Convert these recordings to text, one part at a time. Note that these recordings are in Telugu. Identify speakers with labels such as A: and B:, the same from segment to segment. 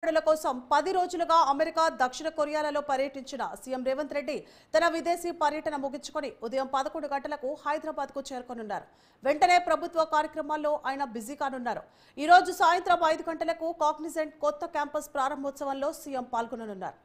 A: పెట్టుబడుల కోసం 10 రోజులుగా అమెరికా, దక్షిణ కొరియాలలో పర్యటించిన సీఎం రేవంత్ రెడ్డి తన విదేశీ పర్యటన ముగించుకొని ఉదయం 11 గంటలకు హైదరాబాద్కు చేరుకోనున్నారు. వెంటనే ప్రభుత్వ కార్యక్రమాల్లో ఆయన బిజీ కానున్నారు. ఈ రోజు సాయంత్రం 5 గంటలకు కాగ్నిజెంట్ కొత్త క్యాంపస్ ప్రారంభోత్సవంలో సీఎం పాల్గొననున్నారు.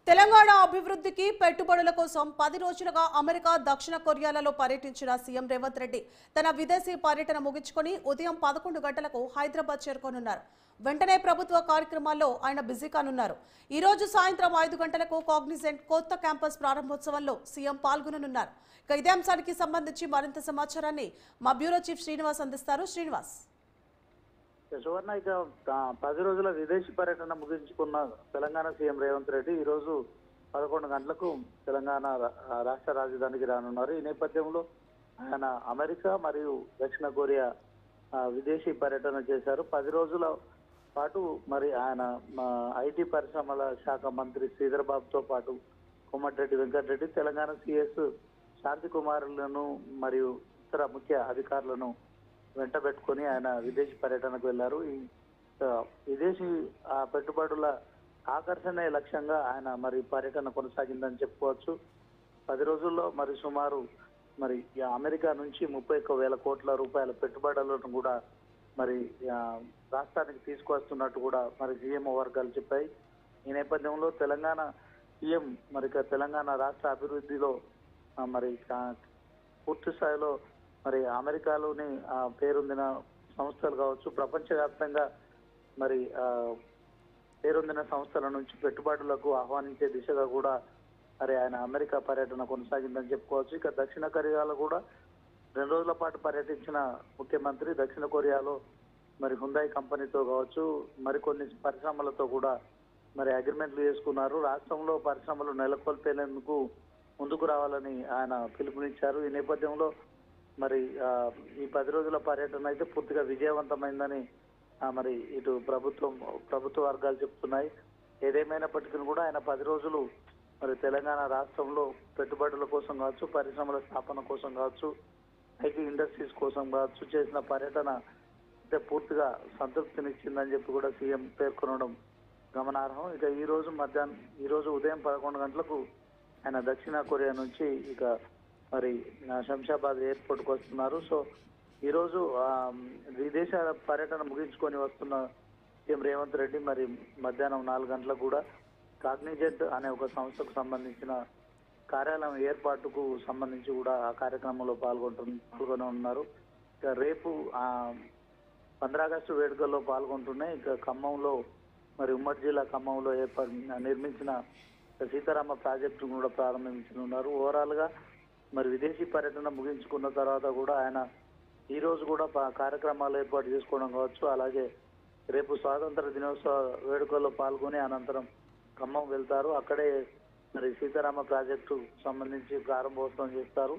A: తెలంగాణ అభివృద్ధికి పెట్టుబడుల కోసం 10 రోజులుగా అమెరికా, దక్షిణ కొరియాలలో పర్యటించిన సీఎం రేవంత్ రెడ్డి తన విదేశీ పర్యటన ముగించుకొని ఉదయం 11 గంటలకు హైదరాబాద్ చేరుకోనున్నారు. వెంటనే ప్రభుత్వ కార్యక్రమాల్లో ఆయన బిజీ కానున్నారు. ఈ రోజు సాయంత్రం 5 గంటలకు కాగ్నిజెంట్ కొత్త క్యాంపస్ ప్రారంభోత్సవంలో సీఎం పాల్గొననున్నారు. ఇక ఇదే అంశానికి సంబంధించి మరింత సమాచారాన్ని మా బ్యూరో చీఫ్ శ్రీనివాస్ అందిస్తారు. శ్రీనివాస్.
B: సువర్ణ, ఇక 10 రోజుల విదేశీ పర్యటన ముగించుకున్న తెలంగాణ సీఎం రేవంత్ రెడ్డి ఈ రోజు 11 గంటలకు తెలంగాణ రాష్ట్ర రాజధానికి రానున్నారు. ఈ నేపథ్యంలో ఆయన అమెరికా మరియు దక్షిణ కొరియా విదేశీ పర్యటన చేశారు. 10 రోజుల పాటు మరి ఆయన ఐటీ పరిశ్రమల శాఖ మంత్రి శ్రీధర్ బాబుతో పాటు కోమటిరెడ్డి వెంకటరెడ్డి, తెలంగాణ సిఎస్ శాంతి కుమారులను మరియు ఇతర ముఖ్య అధికారులను వెంట పెట్టుకొని ఆయన విదేశీ పర్యటనకు వెళ్లారు. ఈ విదేశీ పెట్టుబడుల ఆకర్షణే లక్ష్యంగా ఆయన మరి పర్యటన కొనసాగిందని చెప్పుకోవచ్చు. 10 రోజుల్లో మరి సుమారు మరి అమెరికా నుంచి 31,000 కోట్ల రూపాయల పెట్టుబడులను కూడా మరి రాష్ట్రానికి తీసుకువస్తున్నట్టు కూడా మరి సీఎం వర్గాలు చెప్పాయి. ఈ నేపథ్యంలో తెలంగాణ సీఎం మరి తెలంగాణ రాష్ట్ర అభివృద్ధిలో మరి పూర్తి స్థాయిలో మరి అమెరికాలోని పేరొందిన సంస్థలు కావచ్చు, ప్రపంచవ్యాప్తంగా మరి పేరొందిన సంస్థల నుంచి పెట్టుబడులకు ఆహ్వానించే దిశగా కూడా మరి ఆయన అమెరికా పర్యటన కొనసాగిందని చెప్పుకోవచ్చు. ఇక దక్షిణ కొరియాలో కూడా 2 రోజుల పాటు పర్యటించిన ముఖ్యమంత్రి దక్షిణ కొరియాలో మరి హుందాయ్ కంపెనీతో కావచ్చు, మరికొన్ని పరిశ్రమలతో కూడా మరి అగ్రిమెంట్లు చేసుకున్నారు. రాష్ట్రంలో పరిశ్రమలు నెలకొల్పేందుకు ముందుకు రావాలని ఆయన పిలుపునిచ్చారు. ఈ నేపథ్యంలో మరి ఈ 10 రోజుల పర్యటన అయితే పూర్తిగా విజయవంతమైందని మరి ఇటు ప్రభుత్వ వర్గాలు చెప్తున్నాయి. ఏదేమైనప్పటికీ కూడా ఆయన 10 రోజులు మరి తెలంగాణ రాష్ట్రంలో పెట్టుబడుల కోసం కావచ్చు, పరిశ్రమల స్థాపన కోసం కావచ్చు, ఐటీ ఇండస్ట్రీస్ కోసం కావచ్చు చేసిన పర్యటన అయితే పూర్తిగా సంతృప్తినిచ్చిందని చెప్పి కూడా సీఎం పేర్కొనడం గమనార్హం. ఇక ఈ రోజు ఉదయం 11 గంటలకు ఆయన దక్షిణ కొరియా నుంచి ఇక మరి శంషాబాద్ ఎయిర్పోర్ట్కి వస్తున్నారు. సో ఈరోజు విదేశ పర్యటన ముగించుకొని వస్తున్న సీఎం రేవంత్ రెడ్డి మరి మధ్యాహ్నం 4 గంటలకు కూడా కాగ్నిజెంట్ అనే ఒక సంస్థకు సంబంధించిన కార్యాలయం ఏర్పాటుకు సంబంధించి కూడా ఆ కార్యక్రమంలో పాల్గొని ఉన్నారు. ఇక రేపు 15 ఆగస్టు వేడుకల్లో పాల్గొంటున్నాయి. ఇక ఖమ్మంలో మరి ఉమ్మడి జిల్లా ఖమ్మంలో నిర్మించిన సీతారామ ప్రాజెక్టు కూడా ప్రారంభించనున్నారు. ఓవరాల్ గా మరి విదేశీ పర్యటన ముగించుకున్న తర్వాత కూడా ఆయన ఈ రోజు కూడా కార్యక్రమాలు ఏర్పాటు చేసుకోవడం కావచ్చు, అలాగే రేపు స్వాతంత్ర దినోత్సవ వేడుకల్లో పాల్గొని అనంతరం ఖమ్మం వెళ్తారు. అక్కడే మరి సీతారామ ప్రాజెక్టు సంబంధించి ప్రారంభోత్సవం చేస్తారు.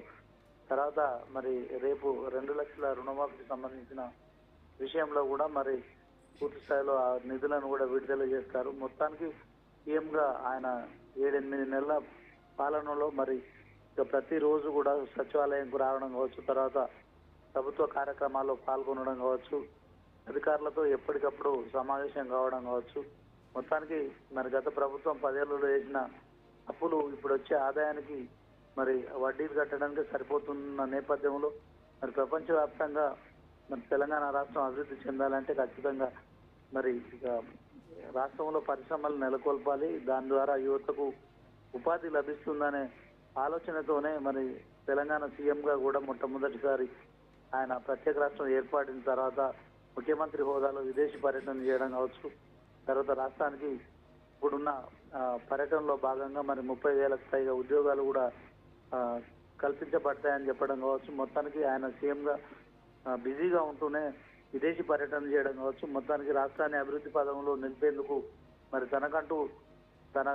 B: తర్వాత మరి రేపు 2 లక్షల రుణమాఫీకి సంబంధించిన విషయంలో కూడా మరి పూర్తి స్థాయిలో ఆ నిధులను కూడా విడుదల చేస్తారు. మొత్తానికి సీఎంగా ఆయన 7-8 నెలల పాలనలో మరి ఇక ప్రతిరోజు కూడా సచివాలయంకు రావడం కావచ్చు, తర్వాత ప్రభుత్వ కార్యక్రమాల్లో పాల్గొనడం కావచ్చు, అధికారులతో ఎప్పటికప్పుడు సమావేశం కావడం కావచ్చు. మొత్తానికి మరి గత ప్రభుత్వం 10 ఏళ్లలో చేసిన అప్పులు ఇప్పుడు వచ్చే ఆదాయానికి మరి వడ్డీలు కట్టడానికి సరిపోతున్న నేపథ్యంలో మరి ప్రపంచవ్యాప్తంగా మరి తెలంగాణ రాష్ట్రం అభివృద్ధి చెందాలంటే ఖచ్చితంగా మరి ఇక రాష్ట్రంలో పరిశ్రమలు నెలకొల్పాలి, దాని ద్వారా యువతకు ఉపాధి లభిస్తుందనే ఆలోచనతోనే మరి తెలంగాణ సీఎంగా కూడా మొట్టమొదటిసారి ఆయన ప్రత్యేక రాష్ట్రం ఏర్పడిన తర్వాత ముఖ్యమంత్రి హోదాలో విదేశీ పర్యటన చేయడం కావచ్చు, తర్వాత రాష్ట్రానికి ఇప్పుడున్న పర్యటనలో భాగంగా మరి 30,000కు పైగా ఉద్యోగాలు కూడా కల్పించబడతాయని చెప్పడం కావచ్చు. మొత్తానికి ఆయన సీఎంగా బిజీగా ఉంటూనే విదేశీ పర్యటన చేయడం కావచ్చు, మొత్తానికి రాష్ట్రాన్ని అభివృద్ధి పదంలో నిలిపేందుకు మరి తనకంటూ తన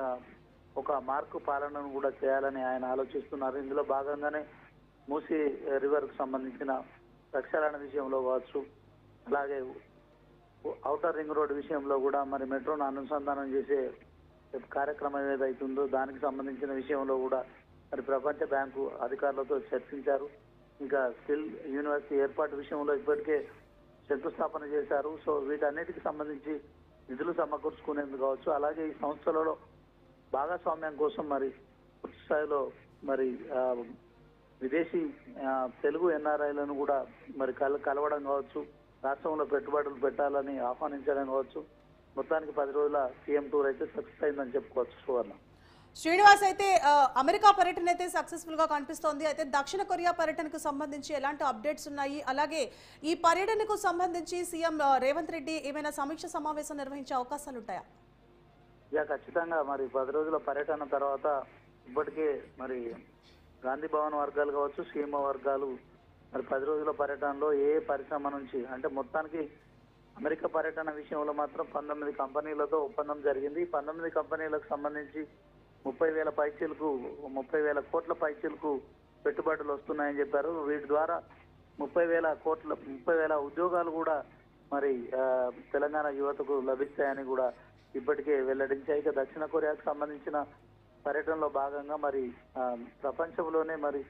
B: ఒక మార్కు పాలనను కూడా చేయాలని ఆయన ఆలోచిస్తున్నారు. ఇందులో భాగంగానే మూసీ రివర్కు సంబంధించిన ప్రక్షాళన విషయంలో కావచ్చు, అలాగే ఔటర్ రింగ్ రోడ్ విషయంలో కూడా మరి మెట్రోను అనుసంధానం చేసే కార్యక్రమం ఏదైతుందో దానికి సంబంధించిన విషయంలో కూడా మరి ప్రపంచ బ్యాంకు అధికారులతో చర్చించారు. ఇంకా స్కిల్ యూనివర్సిటీ ఏర్పాటు విషయంలో ఇప్పటికే శంకుస్థాపన చేశారు. సో వీటన్నిటికి సంబంధించి నిధులు సమకూర్చుకునేందుకు కావచ్చు, అలాగే ఈ సంస్థలలో భాగస్వామ్యం కోసం మరి పూర్తి స్థాయిలో మరి విదేశీ తెలుగు ఎన్ఆర్ఐలను కూడా మరి కలవడం కావచ్చు, రాష్ట్రంలో పెట్టుబడులు పెట్టాలని ఆహ్వానించడం కావచ్చు. మొత్తానికి 10 రోజుల సీఎం టూర్ అయితే సక్సెస్ అయిందని చెప్పుకోవచ్చు. సువర్ణ.
A: శ్రీనివాస్, అయితే అమెరికా పర్యటన అయితే సక్సెస్ఫుల్ గా కనిపిస్తోంది. అయితే దక్షిణ కొరియా పర్యటనకు సంబంధించి ఎలాంటి అప్డేట్స్ ఉన్నాయి? అలాగే ఈ పర్యటనకు సంబంధించి సీఎం రేవంత్ రెడ్డి ఏమైనా సమీక్ష సమావేశం నిర్వహించే అవకాశాలు ఉంటాయా?
B: ఖచ్చితంగా మరి 10 రోజుల పర్యటన తర్వాత ఇప్పటికే మరి గాంధీ భవన్ వర్గాలు కావచ్చు, సీఎంఓ వర్గాలు మరి 10 రోజుల పర్యటనలో ఏ పరిశ్రమ నుంచి అంటే మొత్తానికి అమెరికా పర్యటన విషయంలో మాత్రం 19 కంపెనీలతో ఒప్పందం జరిగింది. 19 కంపెనీలకు సంబంధించి 30,000 కోట్ల పైచీలకు పెట్టుబడులు వస్తున్నాయని చెప్పారు. వీటి ద్వారా 30,000 ఉద్యోగాలు కూడా మరి తెలంగాణ యువతకు లభిస్తాయని కూడా ఇప్పటికే వెల్లడించాయి. ఇక దక్షిణ కొరియాకు సంబంధించిన పర్యటనలో భాగంగా మరి ప్రపంచంలోనే మరి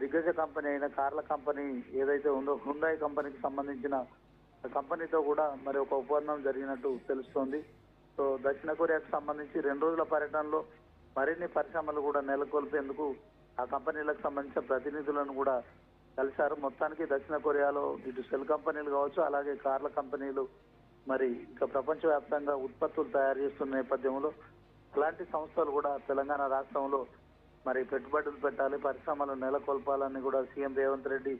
B: దిగ్గజ కంపెనీ అయిన కార్ల కంపెనీ ఏదైతే ఉందో హుండాయ్ కంపెనీకి సంబంధించిన కంపెనీతో కూడా మరి ఒక ఒప్పందం జరిగినట్టు తెలుస్తోంది. సో దక్షిణ కొరియాకు సంబంధించి 2 రోజుల పర్యటనలో మరిన్ని పరిశ్రమలు కూడా నెలకొల్పేందుకు ఆ కంపెనీలకు సంబంధించిన ప్రతినిధులను కూడా కలిశారు. మొత్తానికి దక్షిణ కొరియాలో ఇటు సెల్ కంపెనీలు కావచ్చు, అలాగే కార్ల కంపెనీలు మరి ఇక ప్రపంచవ్యాప్తంగా ఉత్పత్తులు తయారు చేస్తున్న నేపథ్యంలో అలాంటి సంస్థలు కూడా తెలంగాణ రాష్ట్రంలో మరి పెట్టుబడులు పెట్టాలి, పరిశ్రమలు నెలకొల్పాలని కూడా సీఎం రేవంత్ రెడ్డి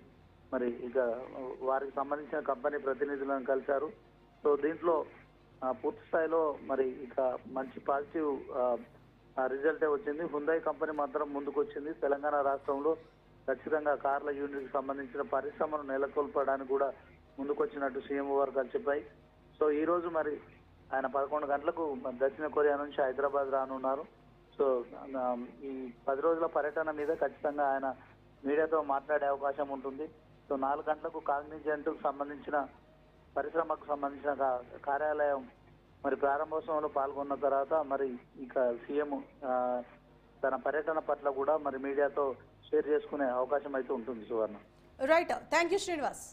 B: మరి ఇక వారికి సంబంధించిన కంపెనీ ప్రతినిధులను కలిశారు. సో దీంట్లో పూర్తి స్థాయిలో మరి ఇక మంచి పాజిటివ్ రిజల్టే వచ్చింది. హుండాయ్ కంపెనీ మాత్రం ముందుకు వచ్చింది. తెలంగాణ రాష్ట్రంలో ఖచ్చితంగా కార్ల యూనిట్కి సంబంధించిన పరిశ్రమను నెలకొల్పడానికి కూడా ముందుకొచ్చినట్టు సీఎం వర్గాలు చెప్పాయి. సో ఈ రోజు మరి ఆయన 11 గంటలకు దక్షిణ కొరియా నుంచి హైదరాబాద్ రానున్నారు. సో ఈ 10 రోజుల పర్యటన మీద ఖచ్చితంగా ఆయన మీడియాతో మాట్లాడే అవకాశం ఉంటుంది. సో 4 గంటలకు కాగ్నిజెంట్కు సంబంధించిన పరిశ్రమకు సంబంధించిన కార్యాలయం మరి ప్రారంభోత్సవంలో పాల్గొన్న తర్వాత మరి ఇక సీఎం తన పర్యటన పట్ల కూడా మరి మీడియాతో షేర్ చేసుకునే అవకాశం అయితే ఉంటుంది. Suvarna.
A: Right, thank you Srinivas.